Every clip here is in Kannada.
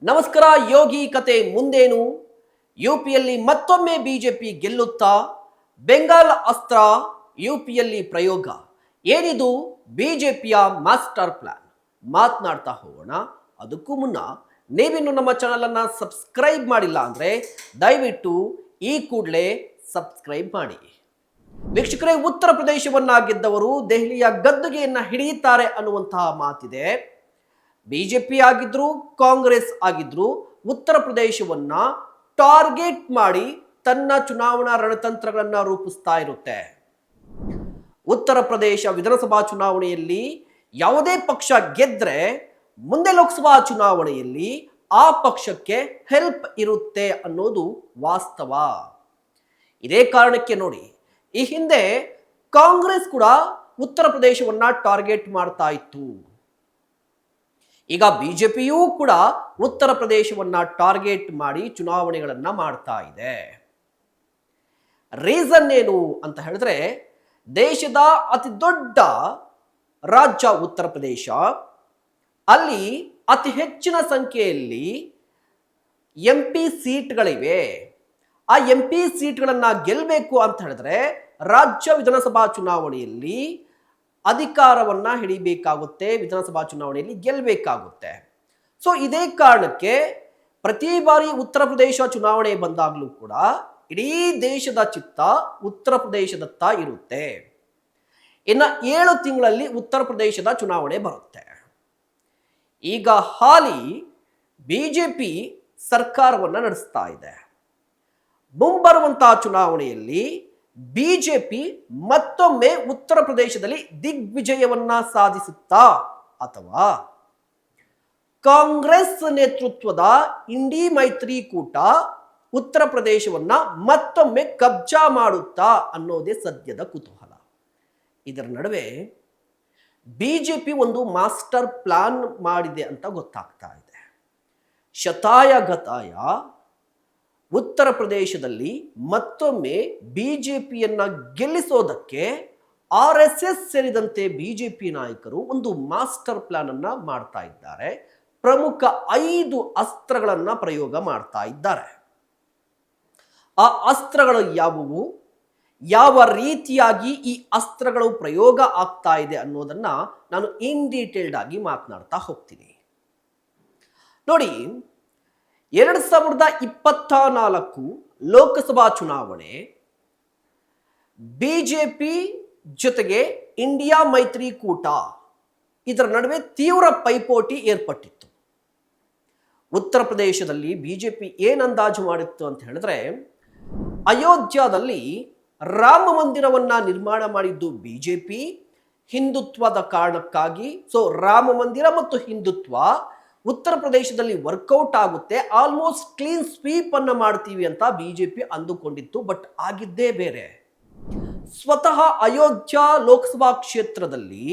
ನಮಸ್ಕಾರ. ಯೋಗಿ ಕತೆ ಮುಂದೇನು? ಯುಪಿಯಲ್ಲಿ ಮತ್ತೊಮ್ಮೆ ಬಿಜೆಪಿ ಗೆಲ್ಲುತ್ತಾ? ಬೆಂಗಾಲ್ ಅಸ್ತ್ರ ಯುಪಿಯಲ್ಲಿ ಪ್ರಯೋಗ. ಏನಿದು ಬಿಜೆಪಿಯ ಮಾಸ್ಟರ್ ಪ್ಲಾನ್? ಮಾತನಾಡ್ತಾ ಹೋಗೋಣ. ಅದಕ್ಕೂ ಮುನ್ನ ನೀವಿನ್ನು ನಮ್ಮ ಚಾನಲ್ ಅನ್ನ ಸಬ್ಸ್ಕ್ರೈಬ್ ಮಾಡಿಲ್ಲ ಅಂದ್ರೆ ದಯವಿಟ್ಟು ಈ ಕೂಡಲೇ ಸಬ್ಸ್ಕ್ರೈಬ್ ಮಾಡಿ. ವೀಕ್ಷಕರೇ, ಉತ್ತರ ಪ್ರದೇಶವನ್ನ ಗೆದ್ದವರು ದೆಹಲಿಯ ಗದ್ದುಗೆಯನ್ನ ಹಿಡಿಯುತ್ತಾರೆ ಅನ್ನುವಂತಹ ಮಾತಿದೆ. ಬಿಜೆಪಿ ಆಗಿದ್ರು ಕಾಂಗ್ರೆಸ್ ಆಗಿದ್ರು ಉತ್ತರ ಪ್ರದೇಶವನ್ನ ಟಾರ್ಗೆಟ್ ಮಾಡಿ ತನ್ನ ಚುನಾವಣಾ ರಣತಂತ್ರಗಳನ್ನ ರೂಪಿಸ್ತಾ ಇರುತ್ತೆ. ಉತ್ತರ ಪ್ರದೇಶ ವಿಧಾನಸಭಾ ಚುನಾವಣೆಯಲ್ಲಿ ಯಾವುದೇ ಪಕ್ಷ ಗೆದ್ರೆ ಮುಂದೆ ಲೋಕಸಭಾ ಚುನಾವಣೆಯಲ್ಲಿ ಆ ಪಕ್ಷಕ್ಕೆ ಹೆಲ್ಪ್ ಇರುತ್ತೆ ಅನ್ನೋದು ವಾಸ್ತವ. ಇದೇ ಕಾರಣಕ್ಕೆ ನೋಡಿ, ಈ ಹಿಂದೆ ಕಾಂಗ್ರೆಸ್ ಕೂಡ ಉತ್ತರ ಪ್ರದೇಶವನ್ನ ಟಾರ್ಗೆಟ್ ಮಾಡ್ತಾ ಇತ್ತು. ಈಗ ಬಿಜೆಪಿಯೂ ಕೂಡ ಉತ್ತರ ಪ್ರದೇಶವನ್ನ ಟಾರ್ಗೆಟ್ ಮಾಡಿ ಚುನಾವಣೆಗಳನ್ನ ಮಾಡ್ತಾ ಇದೆ. ರೀಸನ್ ಏನು ಅಂತ ಹೇಳಿದ್ರೆ, ದೇಶದ ಅತಿ ದೊಡ್ಡ ರಾಜ್ಯ ಉತ್ತರ ಪ್ರದೇಶ. ಅಲ್ಲಿ ಅತಿ ಹೆಚ್ಚಿನ ಸಂಖ್ಯೆಯಲ್ಲಿ MP ಸೀಟ್ಗಳಿವೆ. ಆ MP ಸೀಟ್ಗಳನ್ನ ಗೆಲ್ಲಬೇಕು ಅಂತ ಹೇಳಿದ್ರೆ ರಾಜ್ಯ ವಿಧಾನಸಭಾ ಚುನಾವಣೆಯಲ್ಲಿ ಅಧಿಕಾರವನ್ನ ಹಿಡಿಬೇಕಾಗುತ್ತೆ, ವಿಧಾನಸಭಾ ಚುನಾವಣೆಯಲ್ಲಿ ಗೆಲ್ಲಬೇಕಾಗುತ್ತೆ. ಸೊ ಇದೇ ಕಾರಣಕ್ಕೆ ಪ್ರತಿ ಬಾರಿ ಉತ್ತರ ಪ್ರದೇಶ ಚುನಾವಣೆ ಬಂದಾಗಲೂ ಕೂಡ ಇಡೀ ದೇಶದ ಚಿತ್ತ ಉತ್ತರ ಪ್ರದೇಶದತ್ತ ಇರುತ್ತೆ. ಇನ್ನು 7 ತಿಂಗಳಲ್ಲಿ ಉತ್ತರ ಪ್ರದೇಶದ ಚುನಾವಣೆ ಬರುತ್ತೆ. ಈಗ ಹಾಲಿ ಬಿಜೆಪಿ ಸರ್ಕಾರವನ್ನ ನಡೆಸ್ತಾ ಇದೆ. ಮುಂಬರುವಂತಹ ಚುನಾವಣೆಯಲ್ಲಿ ಬಿಜೆಪಿ ಮತ್ತೊಮ್ಮೆ ಉತ್ತರ ಪ್ರದೇಶದಲ್ಲಿ ದಿಗ್ವಿಜಯವನ್ನ ಸಾಧಿಸುತ್ತಾ, ಅಥವಾ ಕಾಂಗ್ರೆಸ್ ನೇತೃತ್ವದ ಇಂಡಿ ಮೈತ್ರಿಕೂಟ ಉತ್ತರ ಪ್ರದೇಶವನ್ನ ಮತ್ತೊಮ್ಮೆ ಕಬ್ಜಾ ಮಾಡುತ್ತಾ ಅನ್ನೋದೇ ಸದ್ಯದ ಕುತೂಹಲ. ಇದರ ನಡುವೆ ಬಿಜೆಪಿ ಒಂದು ಮಾಸ್ಟರ್ ಪ್ಲಾನ್ ಮಾಡಿದೆ ಅಂತ ಗೊತ್ತಾಗ್ತಾ ಇದೆ. ಶತಾಯ ಗತಾಯ ಉತ್ತರ ಪ್ರದೇಶದಲ್ಲಿ ಮತ್ತೊಮ್ಮೆ ಬಿಜೆಪಿಯನ್ನ ಗೆಲ್ಲಿಸೋದಕ್ಕೆ RSS ಸೇರಿದಂತೆ ಬಿಜೆಪಿ ನಾಯಕರು ಒಂದು ಮಾಸ್ಟರ್ ಪ್ಲಾನ್ ಅನ್ನ ಮಾಡ್ತಾ ಇದ್ದಾರೆ. ಪ್ರಮುಖ 5 ಅಸ್ತ್ರಗಳನ್ನ ಪ್ರಯೋಗ ಮಾಡ್ತಾ ಇದ್ದಾರೆ. ಆ ಅಸ್ತ್ರಗಳು ಯಾವುವು, ಯಾವ ರೀತಿಯಾಗಿ ಈ ಅಸ್ತ್ರಗಳು ಪ್ರಯೋಗ ಆಗ್ತಾ ಇದೆ ಅನ್ನೋದನ್ನ ನಾನು ಇನ್ ಡೀಟೇಲ್ಡ್ ಆಗಿ ಮಾತನಾಡ್ತಾ ಹೋಗ್ತೀನಿ. ನೋಡಿ, 2024 ಲೋಕಸಭಾ ಚುನಾವಣೆ ಬಿಜೆಪಿ ಜೊತೆಗೆ ಇಂಡಿಯಾ ಮೈತ್ರಿಕೂಟ ಇದರ ನಡುವೆ ತೀವ್ರ ಪೈಪೋಟಿ ಏರ್ಪಟ್ಟಿತ್ತು. ಉತ್ತರ ಪ್ರದೇಶದಲ್ಲಿ ಬಿಜೆಪಿ ಏನು ಅಂದಾಜು ಮಾಡಿತ್ತು ಅಂತ ಹೇಳಿದ್ರೆ, ಅಯೋಧ್ಯದಲ್ಲಿ ರಾಮ ಮಂದಿರವನ್ನ ನಿರ್ಮಾಣ ಮಾಡಿದ್ದು ಬಿಜೆಪಿ ಹಿಂದುತ್ವದ ಕಾರಣಕ್ಕಾಗಿ. ಸೊ ರಾಮ ಮಂದಿರ ಮತ್ತು ಹಿಂದುತ್ವ ಉತ್ತರ ಪ್ರದೇಶದಲ್ಲಿ ವರ್ಕೌಟ್ ಆಗುತ್ತೆ, ಆಲ್ಮೋಸ್ಟ್ ಕ್ಲೀನ್ ಸ್ವೀಪ್ ಅನ್ನ ಮಾಡ್ತೀವಿ ಅಂತ ಬಿಜೆಪಿ ಅಂದುಕೊಂಡಿತ್ತು. ಬಟ್ ಆಗಿದ್ದೇ ಬೇರೆ. ಸ್ವತಃ ಅಯೋಧ್ಯ ಲೋಕಸಭಾ ಕ್ಷೇತ್ರದಲ್ಲಿ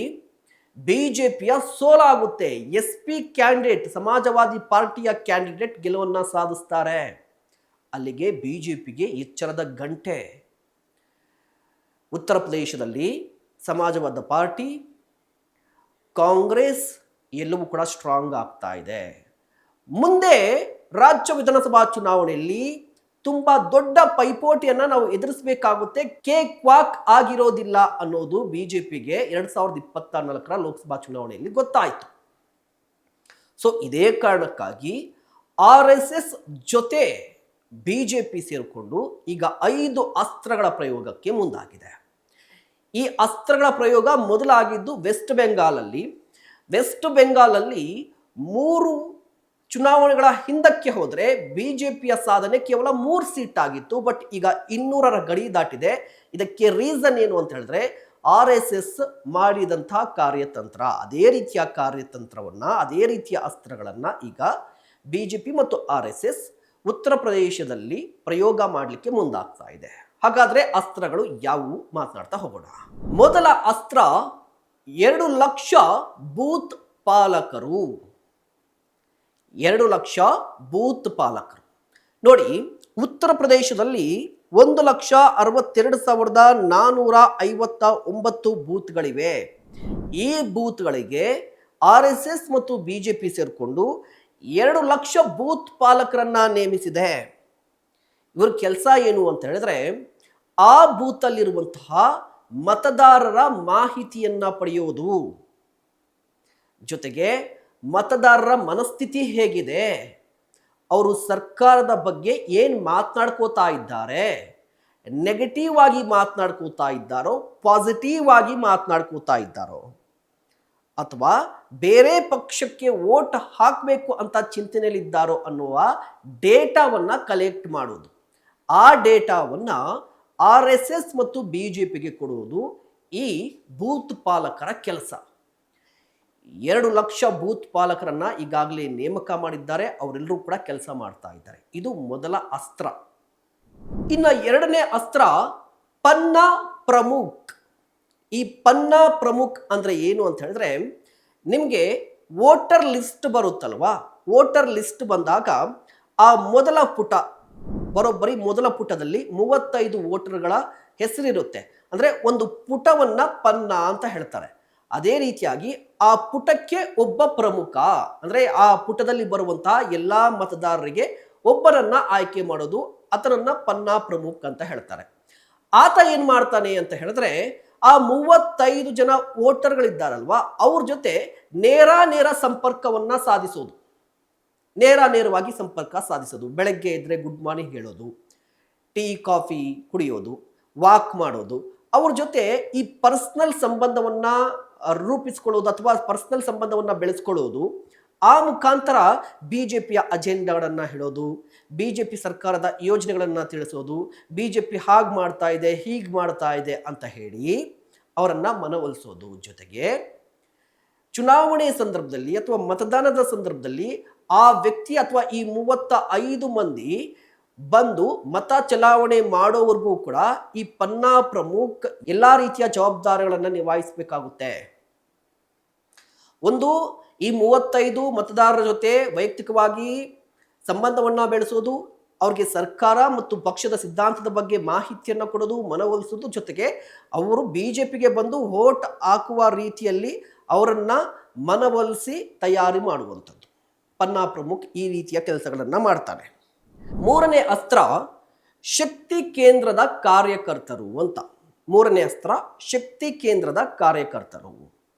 ಬಿಜೆಪಿಯ ಸೋಲಾಗುತ್ತೆ. SP ಕ್ಯಾಂಡಿಡೇಟ್, ಸಮಾಜವಾದಿ ಪಾರ್ಟಿಯ ಕ್ಯಾಂಡಿಡೇಟ್ ಗೆಲುವನ್ನ ಸಾಧಿಸ್ತಾರೆ. ಅಲ್ಲಿಗೆ ಬಿಜೆಪಿಗೆ ಎಚ್ಚರದ ಗಂಟೆ. ಉತ್ತರ ಪ್ರದೇಶದಲ್ಲಿ ಸಮಾಜವಾದ ಪಾರ್ಟಿ, ಕಾಂಗ್ರೆಸ್ ಎಲ್ಲವೂ ಕೂಡ ಸ್ಟ್ರಾಂಗ್ ಆಗ್ತಾ ಇದೆ. ಮುಂದೆ ರಾಜ್ಯ ವಿಧಾನಸಭಾ ಚುನಾವಣೆಯಲ್ಲಿ ತುಂಬಾ ದೊಡ್ಡ ಪೈಪೋಟಿಯನ್ನ ನಾವು ಎದುರಿಸಬೇಕಾಗುತ್ತೆ. ಕೇಕ್ ವಾಕ್ ಆಗಿರೋದಿಲ್ಲ ಅನ್ನೋದು ಬಿಜೆಪಿಗೆ 2024 ಲೋಕಸಭಾ ಚುನಾವಣೆಯಲ್ಲಿ ಗೊತ್ತಾಯಿತು. ಸೊ ಇದೇ ಕಾರಣಕ್ಕಾಗಿ RSS ಜೊತೆ ಬಿಜೆಪಿ ಸೇರಿಕೊಂಡು ಈಗ 5 ಅಸ್ತ್ರಗಳ ಪ್ರಯೋಗಕ್ಕೆ ಮುಂದಾಗಿದೆ. ಈ ಅಸ್ತ್ರಗಳ ಪ್ರಯೋಗ ಮೊದಲಾಗಿದ್ದು ವೆಸ್ಟ್ ಬೆಂಗಾಲಲ್ಲಿ. ವೆಸ್ಟ್ ಬೆಂಗಾಲಲ್ಲಿ 3 ಚುನಾವಣೆಗಳ ಹಿಂದಕ್ಕೆ ಹೋದರೆ ಬಿಜೆಪಿಯ ಸಾಧನೆ ಕೇವಲ 3 ಸೀಟ್ ಆಗಿತ್ತು. ಬಟ್ ಈಗ 200ರ ಗಡಿ ದಾಟಿದೆ. ಇದಕ್ಕೆ ರೀಸನ್ ಏನು ಅಂತ ಹೇಳಿದ್ರೆ, RSS ಮಾಡಿದಂತಹ ಕಾರ್ಯತಂತ್ರ. ಅದೇ ರೀತಿಯ ಕಾರ್ಯತಂತ್ರವನ್ನ, ಅದೇ ರೀತಿಯ ಅಸ್ತ್ರಗಳನ್ನ ಈಗ ಬಿಜೆಪಿ ಮತ್ತು RSS ಉತ್ತರ ಪ್ರದೇಶದಲ್ಲಿ ಪ್ರಯೋಗ ಮಾಡಲಿಕ್ಕೆ ಮುಂದಾಗ್ತಾ ಇದೆ. ಹಾಗಾದ್ರೆ ಅಸ್ತ್ರಗಳು ಯಾವುವು ಮಾತನಾಡ್ತಾ ಹೋಗೋಣ. ಮೊದಲ ಅಸ್ತ್ರ 2 ಲಕ್ಷ ಬೂತ್ ಪಾಲಕರು. 2 ಲಕ್ಷ ಬೂತ್ ಪಾಲಕರು. ನೋಡಿ, ಉತ್ತರ ಪ್ರದೇಶದಲ್ಲಿ 1,62,459 ಬೂತ್ಗಳಿವೆ. ಈ ಬೂತ್ಗಳಿಗೆ RSS ಮತ್ತು ಬಿಜೆಪಿ ಸೇರಿಕೊಂಡು 2 ಲಕ್ಷ ಬೂತ್ ಪಾಲಕರನ್ನ ನೇಮಿಸಿದೆ. ಇವ್ರ ಕೆಲಸ ಏನು ಅಂತ ಹೇಳಿದ್ರೆ, ಆ ಬೂತಲ್ಲಿರುವಂತಹ ಮತದಾರರ ಮಾಹಿತಿಯನ್ನ ಪಡೆಯೋದು, ಜೊತೆಗೆ ಮತದಾರರ ಮನಸ್ಥಿತಿ ಹೇಗಿದೆ, ಅವರು ಸರ್ಕಾರದ ಬಗ್ಗೆ ಏನು ಮಾತನಾಡ್ಕೋತಾ ಇದ್ದಾರೆ, ನೆಗೆಟಿವ್ ಆಗಿ ಮಾತನಾಡ್ಕೋತಾ ಇದ್ದಾರೋ, ಪಾಸಿಟಿವ್ ಆಗಿ ಮಾತನಾಡ್ಕೋತಾ ಇದ್ದಾರೋ, ಅಥವಾ ಬೇರೆ ಪಕ್ಷಕ್ಕೆ ವೋಟ್ ಹಾಕಬೇಕು ಅಂತ ಚಿಂತನೆಯಲ್ಲಿದ್ದಾರೋ ಅನ್ನುವ ಡೇಟಾವನ್ನ ಕಲೆಕ್ಟ್ ಮಾಡೋದು. ಆ ಡೇಟಾವನ್ನ RSS ಮತ್ತು BJPಗೆ ಕೊಡುವುದು ಈ ಬೂತ್ ಪಾಲಕರ ಕೆಲಸ. 2 ಲಕ್ಷ ಬೂತ್ ಪಾಲಕರನ್ನ ಈಗಾಗಲೇ ನೇಮಕ ಮಾಡಿದ್ದಾರೆ. ಅವರೆಲ್ಲರೂ ಕೂಡ ಕೆಲಸ ಮಾಡ್ತಾ ಇದ್ದಾರೆ. ಇದು ಮೊದಲ ಅಸ್ತ್ರ. ಇನ್ನು ಎರಡನೇ ಅಸ್ತ್ರ ಪನ್ನಾ ಪ್ರಮುಖ್. ಈ ಪನ್ನಾ ಪ್ರಮುಖ್ ಅಂದ್ರೆ ಏನು ಅಂತ ಹೇಳಿದ್ರೆ, ನಿಮಗೆ ವೋಟರ್ ಲಿಸ್ಟ್ ಬರುತ್ತಲ್ವಾ, ವೋಟರ್ ಲಿಸ್ಟ್ ಬಂದಾಗ ಆ ಮೊದಲ ಪುಟ, ಬರೋಬ್ಬರಿ ಮೊದಲ ಪುಟದಲ್ಲಿ 35 ವೋಟರ್ಗಳ ಹೆಸರಿರುತ್ತೆ. ಅಂದ್ರೆ ಒಂದು ಪುಟವನ್ನ ಪನ್ನಾ ಅಂತ ಹೇಳ್ತಾರೆ. ಅದೇ ರೀತಿಯಾಗಿ ಆ ಪುಟಕ್ಕೆ ಒಬ್ಬ ಪ್ರಮುಖ, ಅಂದ್ರೆ ಆ ಪುಟದಲ್ಲಿ ಬರುವಂತಹ ಎಲ್ಲಾ ಮತದಾರರಿಗೆ ಒಬ್ಬರನ್ನ ಆಯ್ಕೆ ಮಾಡೋದು, ಆತನನ್ನ ಪನ್ನಾ ಪ್ರಮುಖ್ ಅಂತ ಹೇಳ್ತಾರೆ. ಆತ ಏನ್ ಮಾಡ್ತಾನೆ ಅಂತ ಹೇಳಿದ್ರೆ, ಆ 35 ಜನ ವೋಟರ್ಗಳಿದ್ದಾರಲ್ವಾ, ಅವ್ರ ಜೊತೆ ನೇರ ಸಂಪರ್ಕವನ್ನ ಸಾಧಿಸೋದು, ನೇರವಾಗಿ ಸಂಪರ್ಕ ಸಾಧಿಸೋದು. ಬೆಳಗ್ಗೆ ಇದ್ರೆ ಗುಡ್ ಮಾರ್ನಿಂಗ್ ಹೇಳೋದು, ಟೀ ಕಾಫಿ ಕುಡಿಯೋದು, ವಾಕ್ ಮಾಡೋದು, ಅವ್ರ ಜೊತೆ ಈ ಪರ್ಸನಲ್ ಸಂಬಂಧವನ್ನ ರೂಪಿಸ್ಕೊಳ್ಳೋದು ಅಥವಾ ಪರ್ಸನಲ್ ಸಂಬಂಧವನ್ನ ಬೆಳೆಸ್ಕೊಳ್ಳೋದು. ಆ ಮುಖಾಂತರ ಬಿಜೆಪಿಯ ಅಜೆಂಡಾಗಳನ್ನ ಹೇಳೋದು, ಬಿಜೆಪಿ ಸರ್ಕಾರದ ಯೋಜನೆಗಳನ್ನ ತಿಳಿಸೋದು, ಬಿಜೆಪಿ ಹಾಗೆ ಮಾಡ್ತಾ ಇದೆ, ಹೀಗೆ ಮಾಡ್ತಾ ಇದೆ ಅಂತ ಹೇಳಿ ಅವರನ್ನ ಮನವೊಲಿಸೋದು. ಜೊತೆಗೆ ಚುನಾವಣೆ ಸಂದರ್ಭದಲ್ಲಿ ಅಥವಾ ಮತದಾನದ ಸಂದರ್ಭದಲ್ಲಿ ಆ ವ್ಯಕ್ತಿ ಅಥವಾ ಈ 35 ಮಂದಿ ಬಂದು ಮತ ಚಲಾವಣೆ ಮಾಡೋವರೆಗೂ ಕೂಡ ಈ ಪನ್ನಾ ಪ್ರಮುಖ್ ಎಲ್ಲಾ ರೀತಿಯ ಜವಾಬ್ದಾರಿಗಳನ್ನ ನಿಭಾಯಿಸಬೇಕಾಗುತ್ತೆ. ಒಂದು, ಈ 35 ಮತದಾರರ ಜೊತೆ ವೈಯಕ್ತಿಕವಾಗಿ ಸಂಬಂಧವನ್ನ ಬೆಳೆಸೋದು, ಅವ್ರಿಗೆ ಸರ್ಕಾರ ಮತ್ತು ಪಕ್ಷದ ಸಿದ್ಧಾಂತದ ಬಗ್ಗೆ ಮಾಹಿತಿಯನ್ನ ಕೊಡೋದು, ಮನವೊಲಿಸೋದು. ಜೊತೆಗೆ ಅವರು ಬಿಜೆಪಿಗೆ ಬಂದು ವೋಟ್ ಹಾಕುವ ರೀತಿಯಲ್ಲಿ ಅವರನ್ನ ಮನವೊಲಿಸಿ ತಯಾರಿ ಮಾಡುವಂಥದ್ದು. ಪನ್ನಾ ಪ್ರಮುಖ್ ಈ ರೀತಿಯ ಕೆಲಸಗಳನ್ನ ಮಾಡ್ತಾನೆ. ಮೂರನೇ ಅಸ್ತ್ರ ಶಕ್ತಿ ಕೇಂದ್ರದ ಕಾರ್ಯಕರ್ತರು ಅಂತ. ಮೂರನೇ ಅಸ್ತ್ರ ಶಕ್ತಿ ಕೇಂದ್ರದ ಕಾರ್ಯಕರ್ತರು.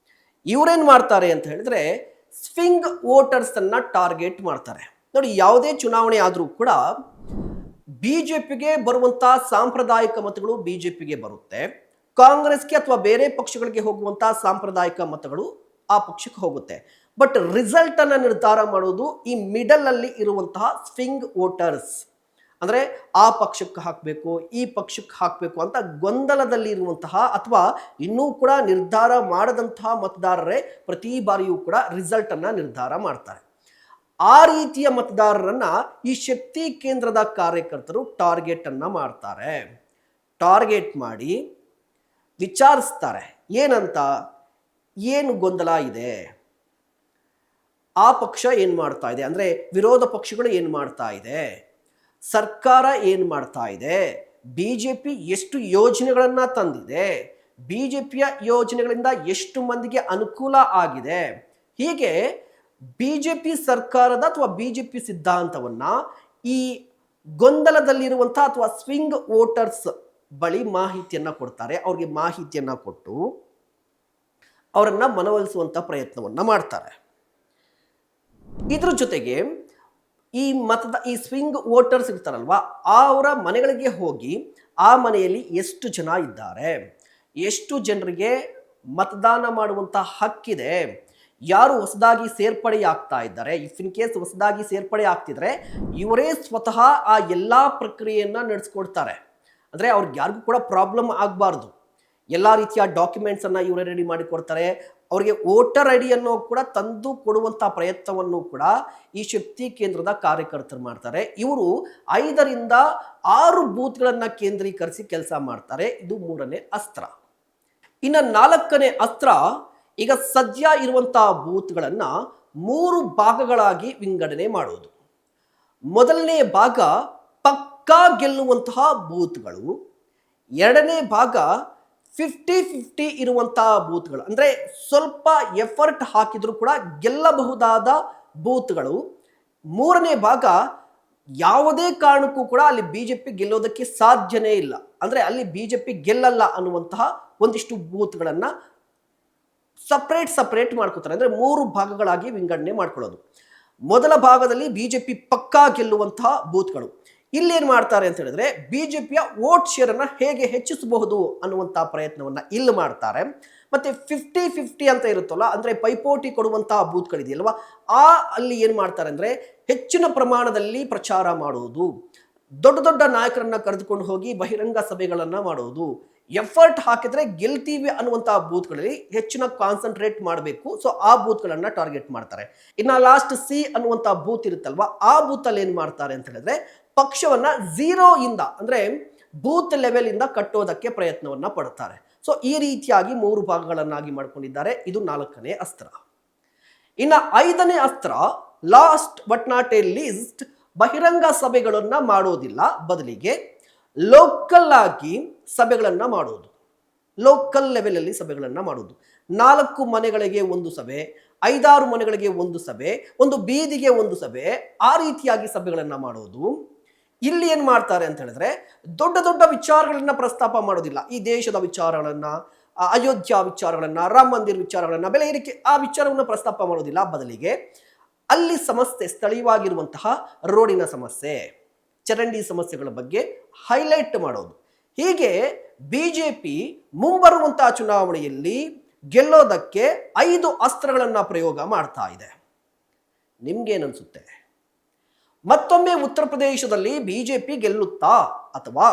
ಇವರೇನ್ ಮಾಡ್ತಾರೆ ಅಂತ ಹೇಳಿದ್ರೆ, ಸ್ವಿಂಗ್ ವೋಟರ್ಸ್ ಅನ್ನ ಟಾರ್ಗೆಟ್ ಮಾಡ್ತಾರೆ. ನೋಡಿ, ಯಾವುದೇ ಚುನಾವಣೆ ಆದ್ರೂ ಕೂಡ ಬಿಜೆಪಿಗೆ ಬರುವಂತಹ ಸಾಂಪ್ರದಾಯಿಕ ಮತಗಳು ಬಿಜೆಪಿಗೆ ಬರುತ್ತೆ, ಕಾಂಗ್ರೆಸ್ಗೆ ಅಥವಾ ಬೇರೆ ಪಕ್ಷಗಳಿಗೆ ಹೋಗುವಂತಹ ಸಾಂಪ್ರದಾಯಿಕ ಮತಗಳು ಆ ಪಕ್ಷಕ್ಕೆ ಹೋಗುತ್ತೆ. ಬಟ್ ರಿಸಲ್ಟ್ ಅನ್ನ ನಿರ್ಧಾರ ಮಾಡೋದು ಈ ಮಿಡಲ್ ಅಲ್ಲಿ ಇರುವಂತಹ ಸ್ವಿಂಗ್ ವೋಟರ್ಸ್. ಅಂದ್ರೆ ಆ ಪಕ್ಷಕ್ಕೆ ಹಾಕಬೇಕು, ಈ ಪಕ್ಷಕ್ಕೆ ಹಾಕಬೇಕು ಅಂತ ಗೊಂದಲದಲ್ಲಿ ಇರುವಂತಹ ಅಥವಾ ಇನ್ನೂ ಕೂಡ ನಿರ್ಧಾರ ಮಾಡದಂತಹ ಮತದಾರರೇ ಪ್ರತಿ ಬಾರಿಯೂ ಕೂಡ ರಿಸಲ್ಟ್ ಅನ್ನ ನಿರ್ಧಾರ ಮಾಡ್ತಾರೆ. ಆ ರೀತಿಯ ಮತದಾರರನ್ನ ಈ ಶಕ್ತಿ ಕೇಂದ್ರದ ಕಾರ್ಯಕರ್ತರು ಟಾರ್ಗೆಟ್ ಅನ್ನ ಮಾಡ್ತಾರೆ. ಟಾರ್ಗೆಟ್ ಮಾಡಿ ವಿಚಾರಿಸ್ತಾರೆ, ಏನಂತ, ಏನು ಗೊಂದಲ ಇದೆ, ಆ ಪಕ್ಷ ಏನ್ ಮಾಡ್ತಾ ಇದೆ, ಅಂದ್ರೆ ವಿರೋಧ ಪಕ್ಷಗಳು ಏನ್ ಮಾಡ್ತಾ ಇದೆ, ಸರ್ಕಾರ ಏನ್ ಮಾಡ್ತಾ ಇದೆ, ಬಿಜೆಪಿ ಎಷ್ಟು ಯೋಜನೆಗಳನ್ನ ತಂದಿದೆ, ಬಿಜೆಪಿಯ ಯೋಜನೆಗಳಿಂದ ಎಷ್ಟು ಮಂದಿಗೆ ಅನುಕೂಲ ಆಗಿದೆ, ಹೀಗೆ ಬಿಜೆಪಿ ಸರ್ಕಾರದ ಅಥವಾ ಬಿಜೆಪಿ ಸಿದ್ಧಾಂತವನ್ನ ಈ ಗೊಂದಲದಲ್ಲಿರುವಂತಹ ಅಥವಾ ಸ್ವಿಂಗ್ ವೋಟರ್ಸ್ ಬಳಿ ಮಾಹಿತಿಯನ್ನ ಕೊಡ್ತಾರೆ. ಅವ್ರಿಗೆ ಮಾಹಿತಿಯನ್ನ ಕೊಟ್ಟು ಅವರನ್ನ ಮನವೊಲಿಸುವಂತ ಪ್ರಯತ್ನವನ್ನ ಮಾಡ್ತಾರೆ. ಇದ್ರ ಜೊತೆಗೆ ಈ ಸ್ವಿಂಗ್ ವೋಟರ್ಸ್ ಇರ್ತಾರಲ್ವಾ, ಅವರ ಮನೆಗಳಿಗೆ ಹೋಗಿ ಆ ಮನೆಯಲ್ಲಿ ಎಷ್ಟು ಜನ ಇದ್ದಾರೆ, ಎಷ್ಟು ಜನರಿಗೆ ಮತದಾನ ಮಾಡುವಂತ ಹಕ್ಕಿದೆ, ಯಾರು ಹೊಸದಾಗಿ ಸೇರ್ಪಡೆ ಆಗ್ತಾ ಇದ್ದಾರೆ, ಇಫ್ ಇನ್ ಕೇಸ್ ಹೊಸದಾಗಿ ಸೇರ್ಪಡೆ ಆಗ್ತಿದ್ರೆ ಇವರೇ ಸ್ವತಃ ಆ ಎಲ್ಲಾ ಪ್ರಕ್ರಿಯೆಯನ್ನ ನಡೆಸ್ಕೊಡ್ತಾರೆ. ಅಂದ್ರೆ ಅವ್ರಿಗೆ ಯಾರಿಗೂ ಕೂಡ ಪ್ರಾಬ್ಲಮ್ ಆಗಬಾರ್ದು. ಎಲ್ಲಾ ರೀತಿಯ ಡಾಕ್ಯುಮೆಂಟ್ಸ್ ಅನ್ನ ಇವರೇ ರೆಡಿ ಮಾಡಿ ಕೊಡ್ತಾರೆ. ಅವರಿಗೆ ವೋಟರ್ ಐ ಡಿಯನ್ನು ಕೂಡ ತಂದು ಕೊಡುವಂತಹ ಪ್ರಯತ್ನವನ್ನು ಕೂಡ ಈ ಶಕ್ತಿ ಕೇಂದ್ರದ ಕಾರ್ಯಕರ್ತರು ಮಾಡ್ತಾರೆ. ಇವರು 5 ರಿಂದ 6 ಬೂತ್ಗಳನ್ನ ಕೇಂದ್ರೀಕರಿಸಿ ಕೆಲಸ ಮಾಡ್ತಾರೆ. ಇದು ಮೂರನೇ ಅಸ್ತ್ರ. ಇನ್ನು 4ನೇ ಅಸ್ತ್ರ, ಈಗ ಸದ್ಯ ಇರುವಂತಹ ಬೂತ್ಗಳನ್ನ 3 ಭಾಗಗಳಾಗಿ ವಿಂಗಡಣೆ ಮಾಡುವುದು. ಮೊದಲನೇ ಭಾಗ ಪಕ್ಕಾ ಗೆಲ್ಲುವಂತಹ ಬೂತ್ಗಳು, ಎರಡನೇ ಭಾಗ 50-50 ಇರುವಂತಹ ಬೂತ್ಗಳು, ಅಂದ್ರೆ ಸ್ವಲ್ಪ ಎಫರ್ಟ್ ಹಾಕಿದ್ರು ಕೂಡ ಗೆಲ್ಲಬಹುದಾದ ಬೂತ್ಗಳು, ಮೂರನೇ ಭಾಗ ಯಾವುದೇ ಕಾರಣಕ್ಕೂ ಕೂಡ ಅಲ್ಲಿ ಬಿಜೆಪಿ ಗೆಲ್ಲೋದಕ್ಕೆ ಸಾಧ್ಯನೇ ಇಲ್ಲ. ಅಂದ್ರೆ ಅಲ್ಲಿ ಬಿಜೆಪಿ ಗೆಲ್ಲಲ್ಲ ಅನ್ನುವಂತಹ ಒಂದಿಷ್ಟು ಬೂತ್ಗಳನ್ನ ಸಪರೇಟ್ ಮಾಡ್ಕೋತಾರೆ. ಅಂದ್ರೆ 3 ಭಾಗಗಳಾಗಿ ವಿಂಗಡಣೆ ಮಾಡ್ಕೊಳ್ಳೋದು. ಮೊದಲ ಭಾಗದಲ್ಲಿ ಬಿಜೆಪಿ ಪಕ್ಕಾ ಗೆಲ್ಲುವಂತಹ ಬೂತ್ಗಳು. ಇಲ್ಲಿ ಏನ್ ಮಾಡ್ತಾರೆ ಅಂತ ಹೇಳಿದ್ರೆ ಬಿಜೆಪಿಯ ವೋಟ್ ಶೇರ್ ಅನ್ನ ಹೇಗೆ ಹೆಚ್ಚಿಸಬಹುದು ಅನ್ನುವಂತಹ ಪ್ರಯತ್ನವನ್ನ ಇಲ್ಲಿ ಮಾಡ್ತಾರೆ. ಮತ್ತೆ 50-50 ಅಂತ ಇರುತ್ತಲ್ಲ, ಅಂದ್ರೆ ಪೈಪೋಟಿ ಕೊಡುವಂತಹ ಬೂತ್ಗಳಿದೆಯಲ್ವಾ, ಅಲ್ಲಿ ಏನ್ ಮಾಡ್ತಾರೆ ಅಂದ್ರೆ ಹೆಚ್ಚಿನ ಪ್ರಮಾಣದಲ್ಲಿ ಪ್ರಚಾರ ಮಾಡುವುದು, ದೊಡ್ಡ ದೊಡ್ಡ ನಾಯಕರನ್ನ ಕರೆದುಕೊಂಡು ಹೋಗಿ ಬಹಿರಂಗ ಸಭೆಗಳನ್ನ ಮಾಡುವುದು, ಎಫರ್ಟ್ ಹಾಕಿದ್ರೆ ಗೆಲ್ತೀವಿ ಅನ್ನುವಂತಹ ಬೂತ್ಗಳಲ್ಲಿ ಹೆಚ್ಚಿನ ಕಾನ್ಸಂಟ್ರೇಟ್ ಮಾಡಬೇಕು. ಸೊ ಆ ಬೂತ್ಗಳನ್ನ ಟಾರ್ಗೆಟ್ ಮಾಡ್ತಾರೆ. ಇನ್ನ ಲಾಸ್ಟ್ ಸಿ ಅನ್ನುವಂತಹ ಬೂತ್ ಇರುತ್ತಲ್ವಾ, ಆ ಬೂತ್ ಅಲ್ಲಿ ಏನ್ ಮಾಡ್ತಾರೆ ಅಂತ ಹೇಳಿದ್ರೆ ಪಕ್ಷವನ್ನ 0 ಇಂದ ಅಂದ್ರೆ ಬೂತ್ ಲೆವೆಲ್ ಇಂದ ಕಟ್ಟೋದಕ್ಕೆ ಪ್ರಯತ್ನವನ್ನ ಪಡ್ತಾರೆ. ಸೊ ಈ ರೀತಿಯಾಗಿ 3 ಭಾಗಗಳನ್ನಾಗಿ ಮಾಡ್ಕೊಂಡಿದ್ದಾರೆ. ಇದು 4ನೇ ಅಸ್ತ್ರ. ಇನ್ನ 5ನೇ ಅಸ್ತ್ರ, last but not a least, ಬಹಿರಂಗ ಸಭೆಗಳನ್ನ ಮಾಡೋದಿಲ್ಲ, ಬದಲಿಗೆ ಲೋಕಲ್ ಆಗಿ ಸಭೆಗಳನ್ನ ಮಾಡೋದು. ಲೋಕಲ್ ಲೆವೆಲ್ ಅಲ್ಲಿ ಸಭೆಗಳನ್ನ ಮಾಡೋದು. 4 ಮನೆಗಳಿಗೆ ಒಂದು ಸಭೆ, 5-6 ಮನೆಗಳಿಗೆ ಒಂದು ಸಭೆ, ಒಂದು ಬೀದಿಗೆ ಒಂದು ಸಭೆ, ಆ ರೀತಿಯಾಗಿ ಸಭೆಗಳನ್ನ ಮಾಡೋದು. ಇಲ್ಲಿ ಏನ್ ಮಾಡ್ತಾರೆ ಅಂತ ಹೇಳಿದ್ರೆ ದೊಡ್ಡ ದೊಡ್ಡ ವಿಚಾರಗಳನ್ನ ಪ್ರಸ್ತಾಪ ಮಾಡೋದಿಲ್ಲ. ಈ ದೇಶದ ವಿಚಾರಗಳನ್ನ, ಅಯೋಧ್ಯ ವಿಚಾರಗಳನ್ನ, ರಾಮ ಮಂದಿರ ವಿಚಾರಗಳನ್ನ, ಬೆಲೆ ಏರಿಕೆ ಆ ವಿಚಾರವನ್ನ ಪ್ರಸ್ತಾಪ ಮಾಡೋದಿಲ್ಲ. ಬದಲಿಗೆ ಅಲ್ಲಿ ಸಮಸ್ಯೆ, ಸ್ಥಳೀಯವಾಗಿರುವಂತಹ ರೋಡಿನ ಸಮಸ್ಯೆ, ಚರಂಡಿ ಸಮಸ್ಯೆಗಳ ಬಗ್ಗೆ ಹೈಲೈಟ್ ಮಾಡೋದು. ಹೀಗೆ ಬಿಜೆಪಿ ಮುಂಬರುವಂತಹ ಚುನಾವಣೆಯಲ್ಲಿ ಗೆಲ್ಲೋದಕ್ಕೆ 5 ಅಸ್ತ್ರಗಳನ್ನ ಪ್ರಯೋಗ ಮಾಡ್ತಾ ಇದೆ. ನಿಮ್ಗೇನನ್ಸುತ್ತೆ? ಮತ್ತೊಮ್ಮೆ ಉತ್ತರ ಪ್ರದೇಶದಲ್ಲಿ ಬಿಜೆಪಿ ಗೆಲ್ಲುತ್ತಾ ಅಥವಾ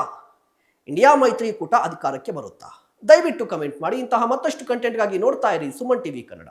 ಇಂಡಿಯಾ ಮೈತ್ರಿಕೂಟ ಅಧಿಕಾರಕ್ಕೆ ಬರುತ್ತಾ? ದಯವಿಟ್ಟು ಕಮೆಂಟ್ ಮಾಡಿ. ಇಂತಹ ಮತ್ತಷ್ಟು ಕಂಟೆಂಟ್ಗಾಗಿ ನೋಡ್ತಾ ಇರಿ ಸುಮನ್ ಟಿವಿ ಕನ್ನಡ.